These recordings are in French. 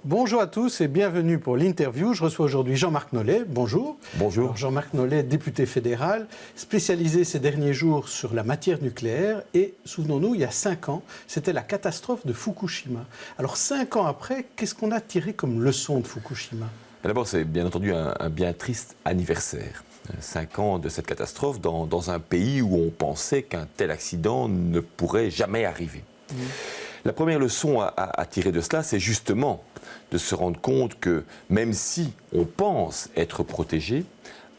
Bonjour à tous et bienvenue pour l'interview. Je reçois aujourd'hui Jean-Marc Nollet. Bonjour. Bonjour. Alors, Jean-Marc Nollet, député fédéral, spécialisé ces derniers jours sur la matière nucléaire. Et souvenons-nous, il y a 5 ans, c'était la catastrophe de Fukushima. Alors 5 ans après, qu'est-ce qu'on a tiré comme leçon de Fukushima ? D'abord, c'est bien entendu un bien triste anniversaire. 5 ans de cette catastrophe dans un pays où on pensait qu'un tel accident ne pourrait jamais arriver. La première leçon à tirer de cela, c'est justement de se rendre compte que même si on pense être protégé,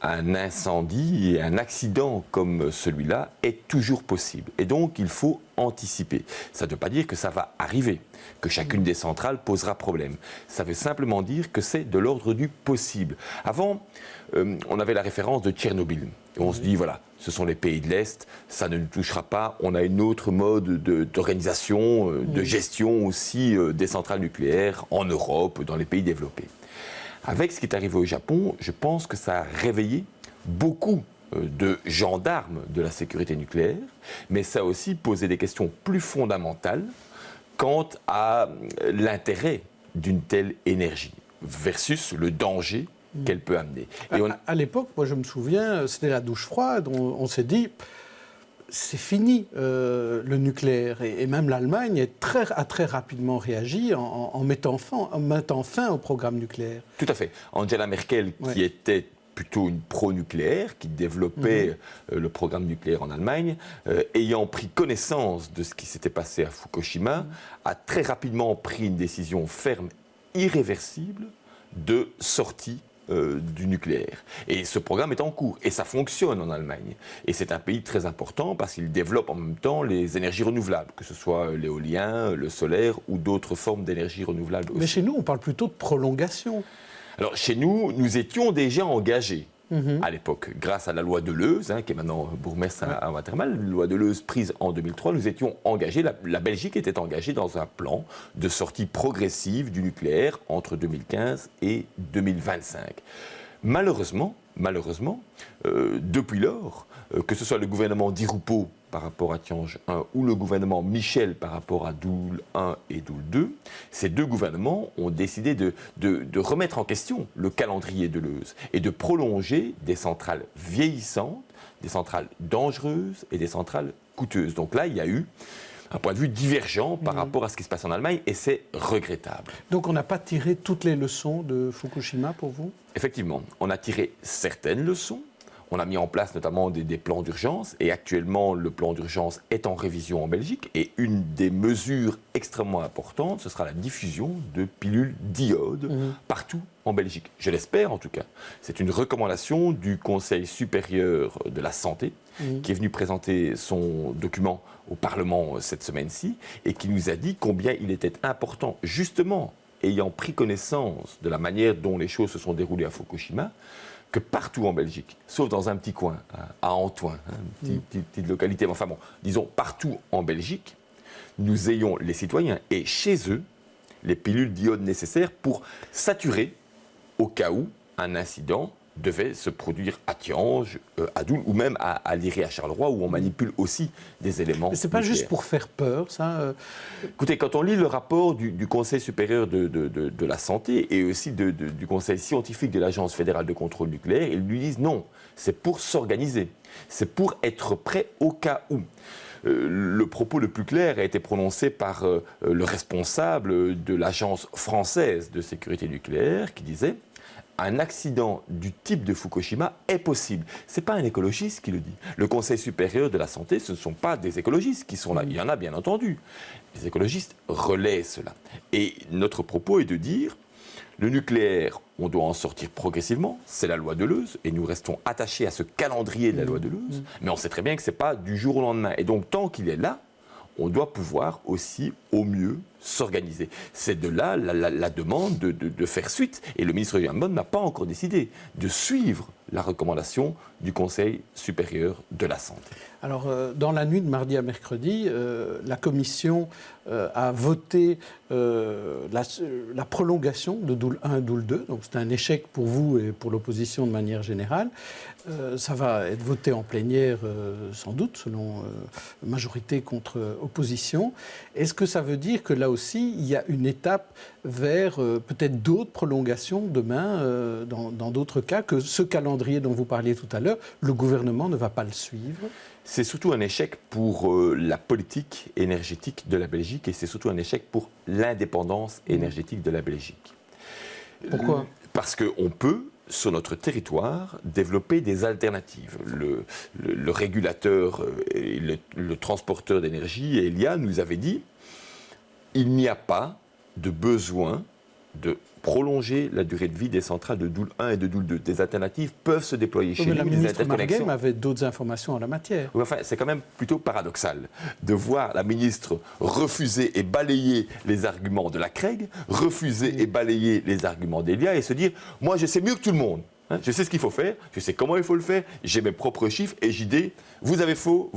un incendie et un accident comme celui-là est toujours possible. Et donc, il faut anticiper. Ça ne veut pas dire que ça va arriver, que chacune des centrales posera problème. Ça veut simplement dire que c'est de l'ordre du possible. Avant, on avait la référence de Tchernobyl. Et on se dit, voilà, ce sont les pays de l'Est, ça ne nous touchera pas. On a une autre mode d'organisation, de gestion aussi des centrales nucléaires en Europe, dans les pays développés. Avec ce qui est arrivé au Japon, je pense que ça a réveillé beaucoup de gendarmes de la sécurité nucléaire, mais ça a aussi posé des questions plus fondamentales quant à l'intérêt d'une telle énergie versus le danger qu'elle peut amener. Et à l'époque, moi je me souviens, c'était la douche froide, on s'est dit... C'est fini le nucléaire et même l'Allemagne a très rapidement réagi en mettant fin au programme nucléaire. Tout à fait. Angela Merkel, qui était plutôt une pro-nucléaire, qui développait le programme nucléaire en Allemagne, ayant pris connaissance de ce qui s'était passé à Fukushima, a très rapidement pris une décision ferme, irréversible, de sortie du nucléaire. Et ce programme est en cours. Et ça fonctionne en Allemagne. Et c'est un pays très important parce qu'il développe en même temps les énergies renouvelables, que ce soit l'éolien, le solaire ou d'autres formes d'énergie renouvelable aussi. Mais chez nous, on parle plutôt de prolongation. Alors, chez nous, nous étions déjà engagés à l'époque, grâce à la loi Deleuze, qui est maintenant bourgmestre à Watermal, la loi Deleuze prise en 2003, nous étions engagés, la Belgique était engagée dans un plan de sortie progressive du nucléaire entre 2015 et 2025. Malheureusement, depuis lors, que ce soit le gouvernement Di Rupo par rapport à Tiange 1 ou le gouvernement Michel par rapport à Doel 1 et Doel 2, ces deux gouvernements ont décidé de remettre en question le calendrier Deleuze et de prolonger des centrales vieillissantes, des centrales dangereuses et des centrales coûteuses. Donc là, il y a eu un point de vue divergent par rapport à ce qui se passe en Allemagne et c'est regrettable. Donc on n'a pas tiré toutes les leçons de Fukushima pour vous ? Effectivement, on a tiré certaines leçons. On a mis en place notamment des plans d'urgence et actuellement le plan d'urgence est en révision en Belgique et une des mesures extrêmement importantes, ce sera la diffusion de pilules d'iode partout en Belgique. Je l'espère en tout cas. C'est une recommandation du Conseil supérieur de la santé qui est venu présenter son document au Parlement cette semaine-ci et qui nous a dit combien il était important justement, ayant pris connaissance de la manière dont les choses se sont déroulées à Fukushima, que partout en Belgique, sauf dans un petit coin, à Antoin, une petite localité, mais enfin bon, disons partout en Belgique, nous ayons les citoyens et chez eux les pilules d'iode nécessaires pour saturer au cas où un incident devait se produire à Tiange, à Doel ou même à Liré, à Charleroi, où on manipule aussi des éléments. Mais ce n'est pas juste pour faire peur, ça Écoutez, quand on lit le rapport du Conseil supérieur de la santé et aussi du Conseil scientifique de l'Agence fédérale de contrôle nucléaire, ils lui disent non, c'est pour s'organiser, c'est pour être prêt au cas où. Le propos le plus clair a été prononcé par le responsable de l'Agence française de sécurité nucléaire qui disait un accident du type de Fukushima est possible. Ce n'est pas un écologiste qui le dit. Le Conseil supérieur de la santé, ce ne sont pas des écologistes qui sont là. Il y en a bien entendu. Les écologistes relaient cela. Et notre propos est de dire, le nucléaire, on doit en sortir progressivement, c'est la loi Deleuze, et nous restons attachés à ce calendrier de la loi Deleuze, mais on sait très bien que ce n'est pas du jour au lendemain. Et donc, tant qu'il est là, on doit pouvoir aussi, au mieux, s'organiser. C'est de là la demande de faire suite. Et le ministre Jean Bonne n'a pas encore décidé de suivre la recommandation du Conseil supérieur de la santé. Alors, dans la nuit de mardi à mercredi, la Commission a voté la prolongation de Doel 1 et Doel 2. Donc, c'est un échec pour vous et pour l'opposition de manière générale. Ça va être voté en plénière, sans doute, selon majorité contre opposition. Est-ce que ça veut dire que là aussi, il y a une étape vers peut-être d'autres prolongations demain, dans d'autres cas, que ce calendrier dont vous parliez tout à l'heure, le gouvernement ne va pas le suivre. C'est surtout un échec pour la politique énergétique de la Belgique et c'est surtout un échec pour l'indépendance énergétique de la Belgique. Pourquoi ? Parce qu'on peut, sur notre territoire, développer des alternatives. Le régulateur et le transporteur d'énergie, Elia, nous avait dit il n'y a pas de besoin de prolonger la durée de vie des centrales de Doel 1 et de Doel 2. Des alternatives peuvent se déployer chez nous. Mais la ministre Marguem avait d'autres informations en la matière. Oui, enfin, c'est quand même plutôt paradoxal de voir la ministre refuser et balayer les arguments de la CREG, refuser et balayer les arguments d'Elia et se dire « moi, je sais mieux que tout le monde ». Je sais ce qu'il faut faire, je sais comment il faut le faire, j'ai mes propres chiffres et j'ai dit vous avez faux,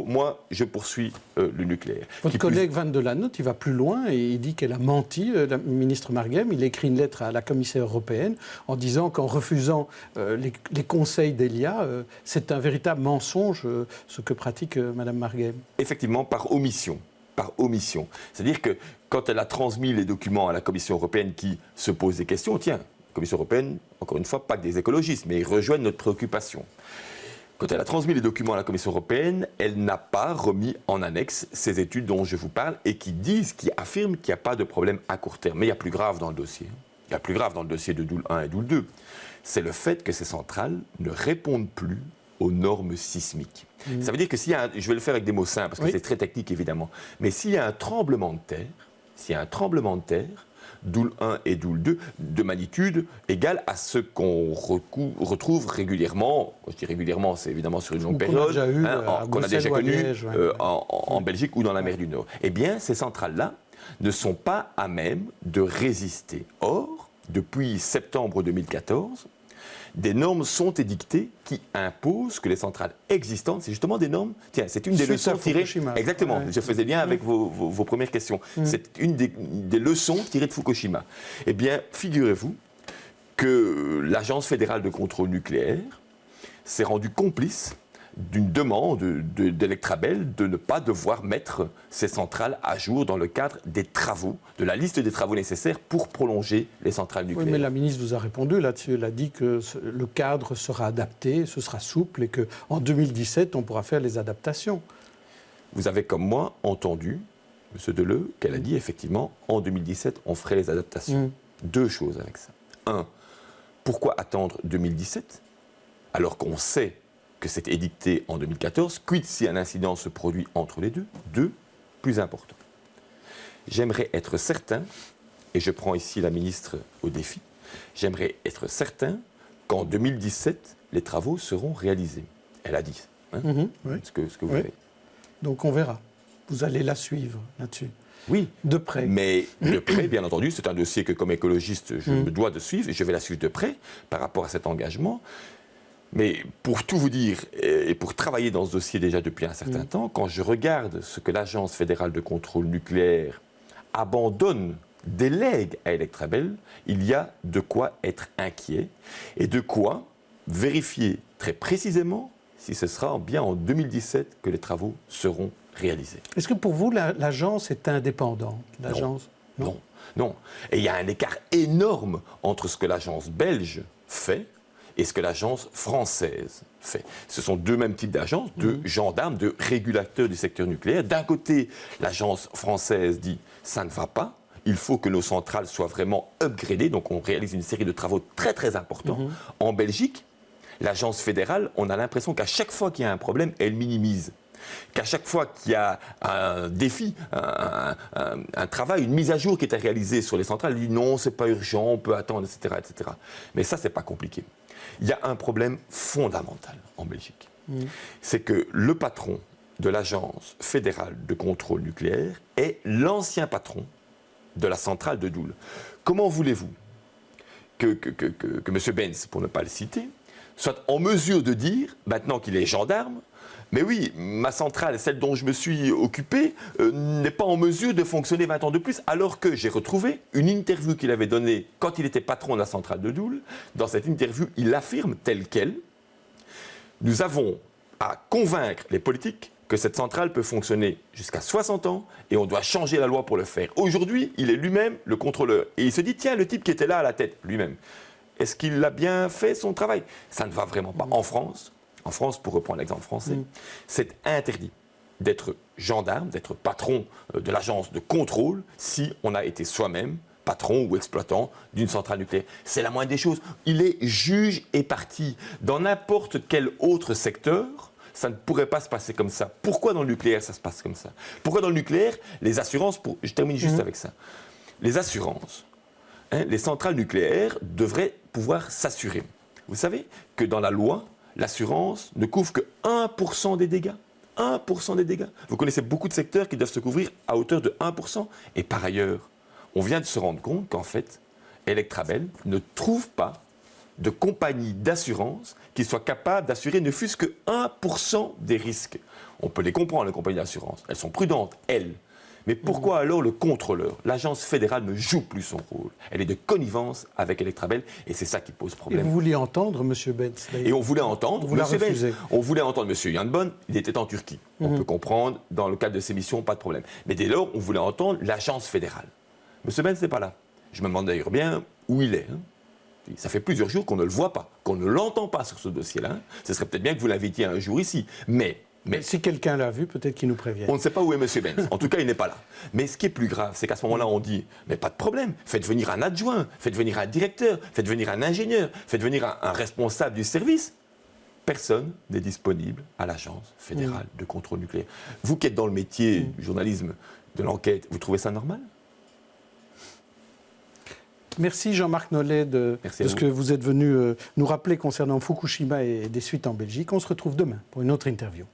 moi je poursuis le nucléaire. Votre collègue Van de Lannotte, il va plus loin et il dit qu'elle a menti, la ministre Marguem. Il écrit une lettre à la commissaire européenne en disant qu'en refusant les conseils d'Elia, c'est un véritable mensonge ce que pratique Mme Marguem. Effectivement, par omission. C'est-à-dire que quand elle a transmis les documents à la Commission européenne qui se pose des questions, tiens, la Commission européenne, encore une fois, pas que des écologistes, mais ils rejoignent notre préoccupation. Quand elle a transmis les documents à la Commission européenne, elle n'a pas remis en annexe ces études dont je vous parle et qui affirment qu'il n'y a pas de problème à court terme. Mais il y a plus grave dans le dossier. Il y a plus grave dans le dossier de Doel 1 et Doel 2. C'est le fait que ces centrales ne répondent plus aux normes sismiques. Ça veut dire que s'il y a je vais le faire avec des mots simples, parce que c'est très technique évidemment, mais s'il y a un tremblement de terre, Doel 1 et Doel 2, de magnitude égale à ce qu'on retrouve régulièrement, je dis régulièrement, c'est évidemment sur une longue période, qu'on a déjà connu en Belgique ou dans la mer du Nord. Eh bien, ces centrales-là ne sont pas à même de résister. Or, depuis septembre 2014, des normes sont édictées qui imposent que les centrales existantes, c'est justement des normes, tiens, c'est une des leçons tirées... Exactement, je faisais lien avec vos premières questions. C'est une des leçons tirées de Fukushima. Eh bien, figurez-vous que l'Agence fédérale de contrôle nucléaire s'est rendue complice d'une demande d'Electrabel de ne pas devoir mettre ces centrales à jour dans le cadre des travaux, de la liste des travaux nécessaires pour prolonger les centrales nucléaires. Oui, mais la ministre vous a répondu là-dessus. Elle a dit que le cadre sera adapté, ce sera souple et qu'en 2017, on pourra faire les adaptations. Vous avez, comme moi, entendu, M. Deleu, qu'elle a dit effectivement, en 2017, on ferait les adaptations. Deux choses avec ça. Un, pourquoi attendre 2017 alors qu'on sait que c'est édicté en 2014, quid si un incident se produit entre les deux. Deux, plus important. J'aimerais être certain, et je prends ici la ministre au défi, j'aimerais être certain qu'en 2017, les travaux seront réalisés. Elle a dit ce que vous faites. Donc on verra. Vous allez la suivre là-dessus. Oui. De près. Mais de près, bien entendu, c'est un dossier que comme écologiste, je me dois de suivre, et je vais la suivre de près par rapport à cet engagement. Mais pour tout vous dire, et pour travailler dans ce dossier déjà depuis un certain temps, quand je regarde ce que l'Agence fédérale de contrôle nucléaire délègue à Electrabel, il y a de quoi être inquiet et de quoi vérifier très précisément si ce sera bien en 2017 que les travaux seront réalisés. Est-ce que pour vous, l'agence est indépendante ? Non. Et il y a un écart énorme entre ce que l'agence belge fait et ce que l'agence française fait. Ce sont deux mêmes types d'agences, de gendarmes, de régulateurs du secteur nucléaire. D'un côté, l'agence française dit « ça ne va pas ». Il faut que nos centrales soient vraiment upgradées, donc on réalise une série de travaux très très importants. En Belgique, l'agence fédérale, on a l'impression qu'à chaque fois qu'il y a un problème, elle minimise. Qu'à chaque fois qu'il y a un défi, un travail, une mise à jour qui est à réaliser sur les centrales, elle dit non, c'est pas urgent, on peut attendre, etc., etc. Mais ça, c'est pas compliqué. Il y a un problème fondamental en Belgique. C'est que le patron de l'Agence fédérale de contrôle nucléaire est l'ancien patron de la centrale de Doel. Comment voulez-vous que M. Benz, pour ne pas le citer, soit en mesure de dire, maintenant qu'il est gendarme, mais oui, ma centrale, celle dont je me suis occupé, n'est pas en mesure de fonctionner 20 ans de plus, alors que j'ai retrouvé une interview qu'il avait donnée quand il était patron de la centrale de Doel. Dans cette interview, il affirme tel quel, nous avons à convaincre les politiques que cette centrale peut fonctionner jusqu'à 60 ans et on doit changer la loi pour le faire. Aujourd'hui, il est lui-même le contrôleur. Et il se dit, tiens, le type qui était là à la tête, lui-même, est-ce qu'il a bien fait son travail? Ça ne va vraiment pas. En France, pour reprendre l'exemple français, c'est interdit d'être gendarme, d'être patron de l'agence de contrôle si on a été soi-même patron ou exploitant d'une centrale nucléaire. C'est la moindre des choses. Il est juge et partie. Dans n'importe quel autre secteur, ça ne pourrait pas se passer comme ça. Pourquoi dans le nucléaire, ça se passe comme ça? Pourquoi dans le nucléaire, les assurances... Je termine juste avec ça. Les assurances, les centrales nucléaires devraient pouvoir s'assurer. Vous savez que dans la loi, l'assurance ne couvre que 1% des dégâts. 1% des dégâts. Vous connaissez beaucoup de secteurs qui doivent se couvrir à hauteur de 1%. Et par ailleurs, on vient de se rendre compte qu'en fait, Electrabel ne trouve pas de compagnie d'assurance qui soit capable d'assurer ne fût-ce que 1% des risques. On peut les comprendre, les compagnies d'assurance. Elles sont prudentes, elles. Mais pourquoi alors le contrôleur, l'agence fédérale, ne joue plus son rôle? Elle est de connivence avec Electrabel et c'est ça qui pose problème. Et vous vouliez entendre M. Benz? Et on voulait entendre M. Benz. On voulait entendre M. Jan Bon, il était en Turquie. On peut comprendre, dans le cadre de ses missions, pas de problème. Mais dès lors, on voulait entendre l'agence fédérale. M. Benz n'est pas là. Je me demande d'ailleurs bien où il est. Ça fait plusieurs jours qu'on ne le voit pas, qu'on ne l'entend pas sur ce dossier-là. Ce serait peut-être bien que vous l'invitiez un jour ici. Mais si quelqu'un l'a vu, peut-être qu'il nous prévienne. On ne sait pas où est M. Benz. En tout cas, il n'est pas là. Mais ce qui est plus grave, c'est qu'à ce moment-là, on dit « Mais pas de problème, faites venir un adjoint, faites venir un directeur, faites venir un ingénieur, faites venir un responsable du service. » Personne n'est disponible à l'Agence fédérale de contrôle nucléaire. Vous qui êtes dans le métier du journalisme, de l'enquête, vous trouvez ça normal? Merci Jean-Marc Nollet de ce que vous êtes venu nous rappeler concernant Fukushima et des suites en Belgique. On se retrouve demain pour une autre interview.